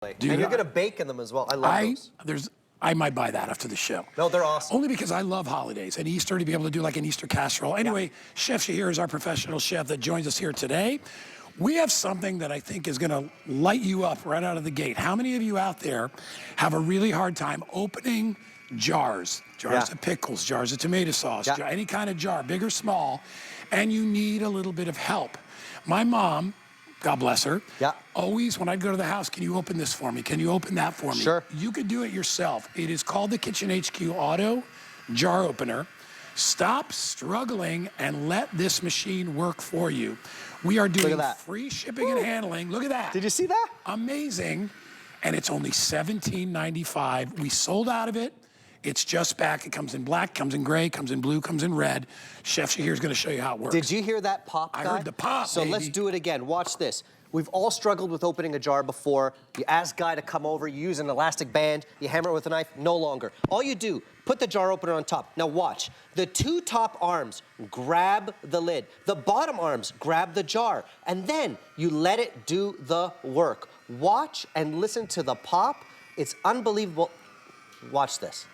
Dude, and you're gonna bake in them as well. I love those. I might buy that after the show. No, they're awesome. Only because I love holidays and Easter, to be able to do like an Easter casserole. Anyway, Chef Shahir is our professional chef that joins us here today. We have something that I think is gonna light you up right out of the gate. How many of you out there have a really hard time opening jars? Jars of pickles, jars of tomato sauce, any kind of jar, big or small, and you need a little bit of help. My mom, God bless her. Always, when I'd go to the house, can you open this for me? Can you open that for me? Sure. You could do it yourself. It is called the Kitchen HQ Auto Jar Opener. Stop struggling and let this machine work for you. We are doing free shipping and handling. Look at that. Did you see that? Amazing. And it's only $17.95. We sold out of it. It's just back. It comes in black, comes in gray, comes in blue, comes in red. Chef Shahir is going to show you how it works. Did you hear that pop, guy? I heard the pop, So let's do it again. Watch this. We've all struggled with opening a jar before. You ask Guy to come over, you use an elastic band, you hammer it with a knife, no longer. All you do, put the jar opener on top. Now watch. The two top arms grab the lid. The bottom arms grab the jar. And then you let it do the work. Watch and listen to the pop. It's unbelievable. Watch this.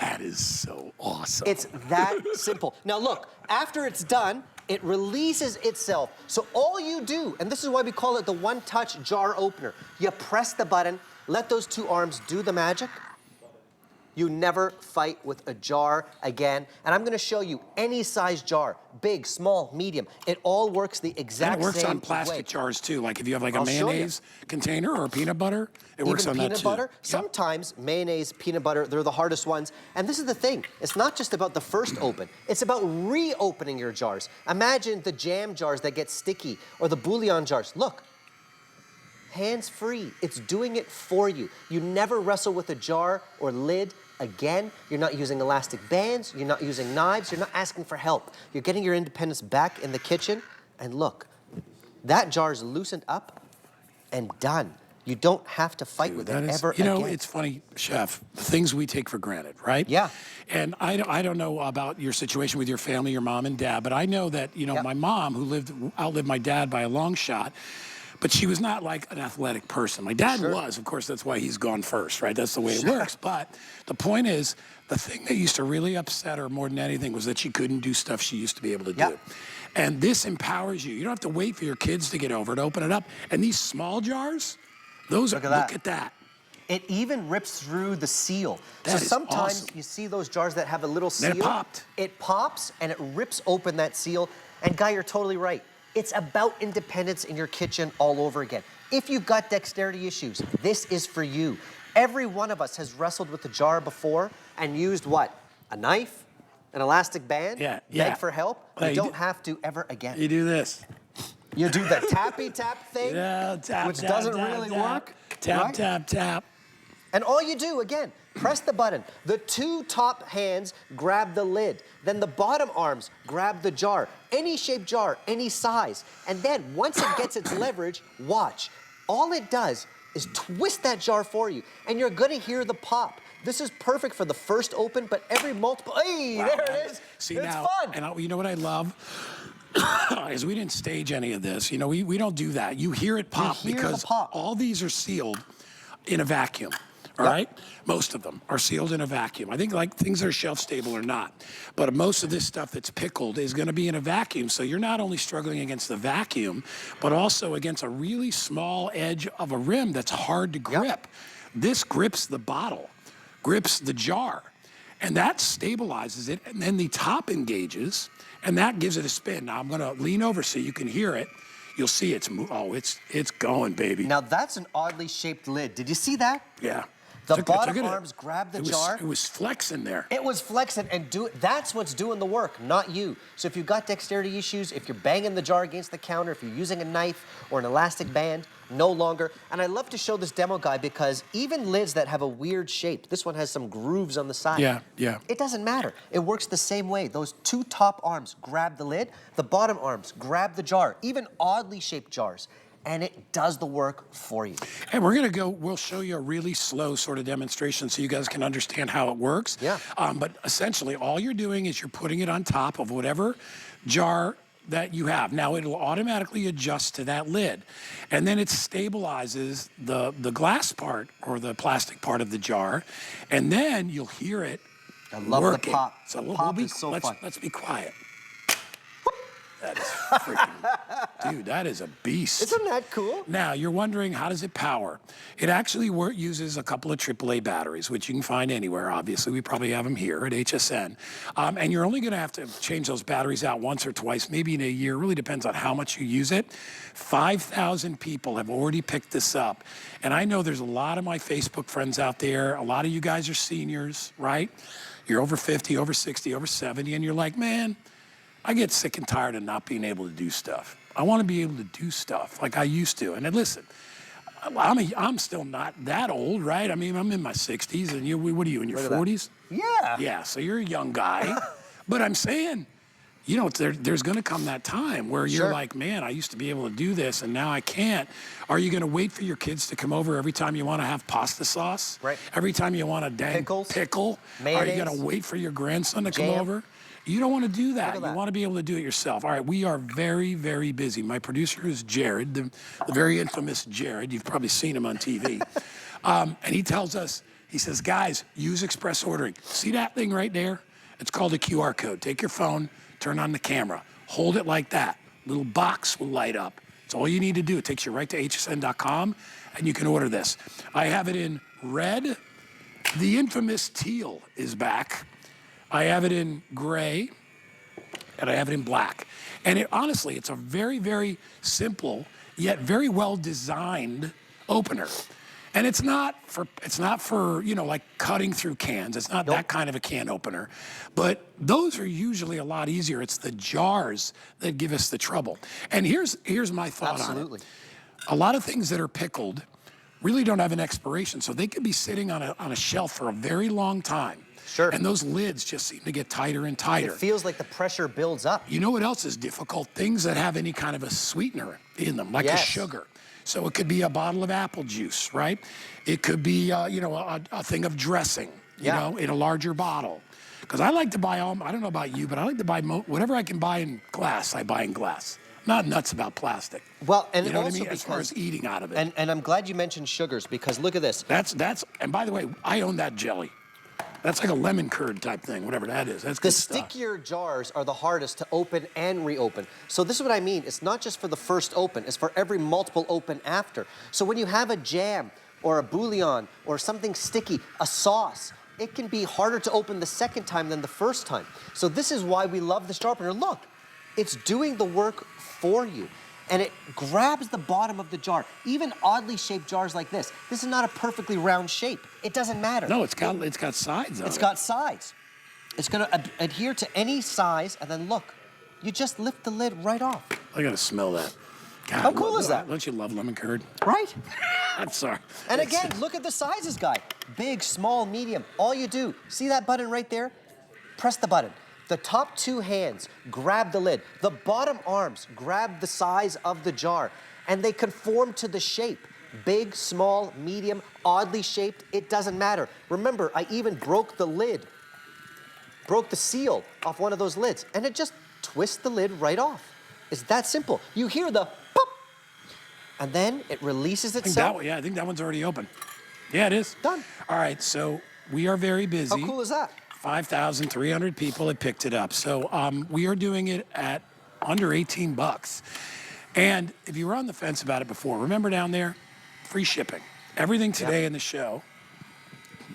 That is so awesome. It's that simple. Now look, after it's done, it releases itself. So all you do, and this is why we call it the one-touch jar opener, you press the button, let those two arms do the magic. You never fight with a jar again. And I'm gonna show you any size jar, big, small, medium. It all works the exact same way. And it works on plastic jars too. Like if you have like a mayonnaise container or a peanut butter, it works on that too. Even peanut butter. Sometimes mayonnaise, peanut butter, they're the hardest ones. And this is the thing, it's not just about the first open, it's about reopening your jars. Imagine the jam jars that get sticky or the bouillon jars. Look. Hands-free, it's doing it for you. You never wrestle with a jar or lid again. You're not using elastic bands, you're not using knives, you're not asking for help. You're getting your independence back in the kitchen, and look, that jar is loosened up and done. You don't have to fight with it ever again. You know, it's funny, Chef, the things we take for granted, right? Yeah. And I don't know about your situation with your family, your mom and dad, but I know that, you know, my mom, who outlived my dad by a long shot, but she was not like an athletic person. My dad was, of course, that's why he's gone first, right? That's the way it works. But the point is, the thing that used to really upset her more than anything was that she couldn't do stuff she used to be able to do. And this empowers you. You don't have to wait for your kids to get over to open it up. And these small jars, those look at that. It even rips through the seal. So sometimes you see those jars that have a little seal. Then it popped. It pops and it rips open that seal. And Guy, you're totally right. It's about independence in your kitchen all over again. If you've got dexterity issues, this is for you. Every one of us has wrestled with the jar before and used what? A knife? An elastic band? Beg for help? You don't have to ever again. You do this. You do the tappy tap thing, which doesn't really work. Tap, tap, tap. And all you do, again, press the button. The two top hands grab the lid. Then the bottom arms grab the jar. Any shape jar, any size. And then once it gets its leverage, watch. All it does is twist that jar for you. And you're gonna hear the pop. This is perfect for the first open, but every multiple, hey, there it is. See, it's now, fun. And you know what I love? Is we didn't stage any of this. You know, we don't do that. You hear it pop because all these are sealed in a vacuum. All right? Most of them are sealed in a vacuum. I think like things that are shelf stable are not. But most of this stuff that's pickled is gonna be in a vacuum. So you're not only struggling against the vacuum, but also against a really small edge of a rim that's hard to grip. This grips the bottle, grips the jar, and that stabilizes it. And then the top engages, and that gives it a spin. Now I'm gonna lean over so you can hear it. You'll see it's going, baby. Now that's an oddly shaped lid. Did you see that? Yeah. The bottom arms grab the jar. It was flexing there. It was flexing and that's what's doing the work, not you. So if you've got dexterity issues, if you're banging the jar against the counter, if you're using a knife or an elastic band, no longer. And I love to show this demo guy because even lids that have a weird shape, this one has some grooves on the side. It doesn't matter. It works the same way. Those two top arms grab the lid, the bottom arms grab the jar, even oddly shaped jars. And it does the work for you. And we'll show you a really slow sort of demonstration so you guys can understand how it works. But essentially all you're doing is you're putting it on top of whatever jar that you have. Now, it'll automatically adjust to that lid. And then it stabilizes the glass part or the plastic part of the jar. And then you'll hear it I love working. the pop. So The pop is so fun. let's be quiet. That is freaking, dude, that is a beast. Isn't that cool? Now, you're wondering, how does it power? It actually uses a couple of AAA batteries, which you can find anywhere, obviously. We probably have them here at HSN. And you're only going to have to change those batteries out once or twice, maybe in a year. It really depends on how much you use it. 5,000 people have already picked this up. And I know there's a lot of my Facebook friends out there. A lot of you guys are seniors, right? You're over 50, over 60, over 70, and you're like, man, I get sick and tired of not being able to do stuff. I want to be able to do stuff like I used to. And then listen, I'm still not that old, right? I mean, I'm in my 60s, and what are you, in your 40s? Yeah. Yeah, so you're a young guy. But I'm saying, you know, there's going to come that time where you're like, man, I used to be able to do this, and now I can't. Are you going to wait for your kids to come over every time you want to have pasta sauce? Right. Every time you want a dang pickle? Mayonnaise. Are you going to wait for your grandson to come Jam. over? You don't want to do that. Look at You that. want to be able to do it yourself. All right, we are very, very busy. My producer is Jared, the very infamous Jared. You've probably seen him on TV. And he tells us, he says, guys, use express ordering. See that thing right there? It's called a QR code. Take your phone, turn on the camera, hold it like that. Little box will light up. It's all you need to do. It takes you right to hsn.com, and you can order this. I have it in red. The infamous teal is back. I have it in gray, and I have it in black. And honestly, it's a very, very simple, yet very well-designed opener. And it's not for, you know, like cutting through cans. It's not that kind of a can opener. But those are usually a lot easier. It's the jars that give us the trouble. And here's my thought on it. A lot of things that are pickled really don't have an expiration, so they could be sitting on a shelf for a very long time. Sure. And those lids just seem to get tighter and tighter. It feels like the pressure builds up. You know what else is difficult? Things that have any kind of a sweetener in them, like a sugar. So it could be a bottle of apple juice, right? It could be, you know, a thing of dressing, you know, in a larger bottle. Because I like to buy I don't know about you, but I like to buy whatever I can buy in glass, I buy in glass. Not nuts about plastic. Well, and you know also what I mean? As far as eating out of it. And I'm glad you mentioned sugars, because look at this. And by the way, I own that jelly. That's like a lemon curd type thing, whatever that is. That's good stuff. The stickier jars are the hardest to open and reopen. So this is what I mean. It's not just for the first open. It's for every multiple open after. So when you have a jam or a bouillon or something sticky, a sauce, it can be harder to open the second time than the first time. So this is why we love this jar opener. Look, it's doing the work for you. And it grabs the bottom of the jar. Even oddly shaped jars like this. This is not a perfectly round shape. It doesn't matter. No, it's got sides on it. It's got sides. It's going to adhere to any size, and then look, you just lift the lid right off. I gotta smell that. God, How cool is that? Don't you love lemon curd? Right? I'm sorry. And again, look at the sizes, guy. Big, small, medium. All you do, see that button right there? Press the button. The top two hands grab the lid. The bottom arms grab the size of the jar, and they conform to the shape. Big, small, medium, oddly shaped, it doesn't matter. Remember, I even broke the lid, broke the seal off one of those lids, and it just twists the lid right off. It's that simple. You hear the pop, and then it releases itself. I think that one's already open. Yeah, it is. Done. All right, so we are very busy. How cool is that? 5,300 people have picked it up. So we are doing it at under 18 bucks. And if you were on the fence about it before, remember down there, free shipping. Everything today in the show,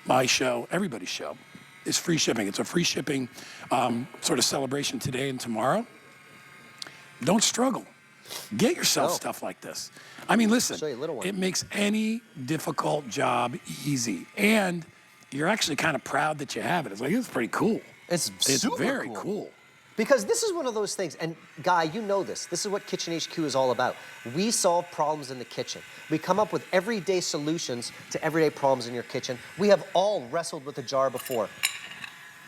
my show, everybody's show, is free shipping. It's a free shipping sort of celebration today and tomorrow. Don't struggle. Get yourself stuff like this. I mean, listen, Show you a little one. It makes any difficult job easy. And you're actually kind of proud that you have it. It's like, it's pretty cool. It's super very cool. Because this is one of those things, and Guy, you know this. This is what Kitchen HQ is all about. We solve problems in the kitchen. We come up with everyday solutions to everyday problems in your kitchen. We have all wrestled with a jar before.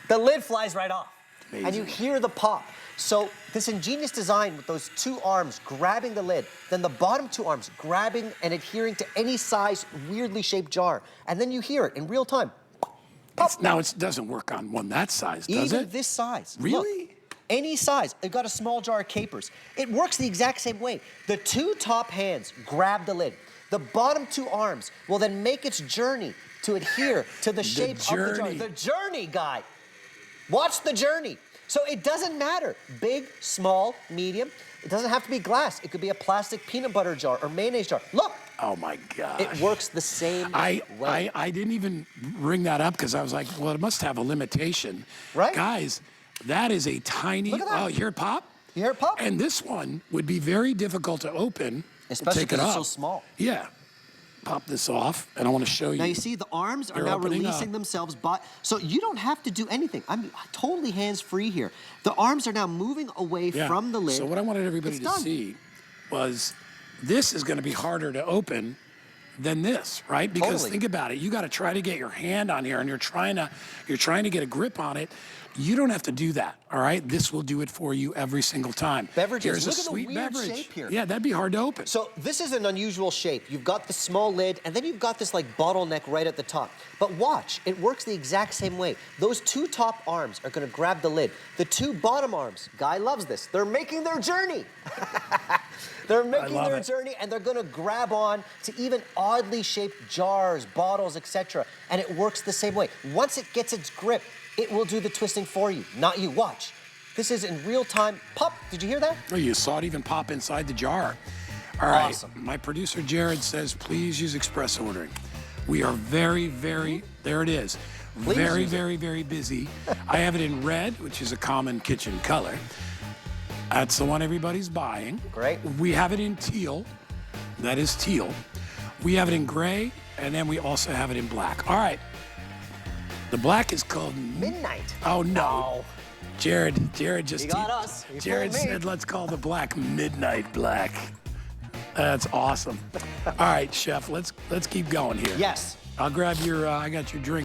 The lid flies right off. Amazing. And you hear the pop. So this ingenious design with those two arms grabbing the lid, then the bottom two arms grabbing and adhering to any size weirdly shaped jar. And then you hear it in real time. Now, it doesn't work on one that size, does it? Even this size. Really? Look, any size. I've got a small jar of capers. It works the exact same way. The two top hands grab the lid. The bottom two arms will then make its journey to adhere to the shape of the jar. The journey, guy. Watch the journey. So it doesn't matter, big, small, medium. It doesn't have to be glass. It could be a plastic peanut butter jar or mayonnaise jar. Look. Oh my gosh. It works the same way. I didn't even bring that up because I was like, well, it must have a limitation. Right. Guys, that is a tiny, Look at that. oh, you hear it pop? You hear it pop? And this one would be very difficult to open. Especially because it's so small. Yeah. Pop this off, and I want to show you. Now you see the arms are now releasing themselves, so you don't have to do anything. I'm totally hands-free here. The arms are now moving away from the lid. So what I wanted everybody to see was this is going to be harder to open than this, right? Because think about it. You got to try to get your hand on here, and you're trying to get a grip on it. You don't have to do that, all right? This will do it for you every single time. Beverages, Here's look a sweet at the weird beverage. shape here. Yeah, that'd be hard to open. So this is an unusual shape. You've got the small lid, and then you've got this like bottleneck right at the top. But watch, it works the exact same way. Those two top arms are gonna grab the lid. The two bottom arms, Guy loves this, they're making their journey. They're making their journey, and they're gonna grab on to even oddly shaped jars, bottles, etc. And it works the same way. Once it gets its grip, it will do the twisting for you, not you. Watch. This is in real time. Pop, did you hear that? Oh, you saw it even pop inside the jar. All right, awesome. My producer Jared says, please use express ordering. We are very, there it is. Very, very busy. I have it in red, which is a common kitchen color. That's the one everybody's buying. Great. We have it in teal. That is teal. We have it in gray, and then we also have it in black. All right. The black is called Midnight. Oh no. Jared just He got us. Jared said let's call the black Midnight Black. That's awesome. All right, chef, let's keep going here. Yes. I'll grab your I got your drink.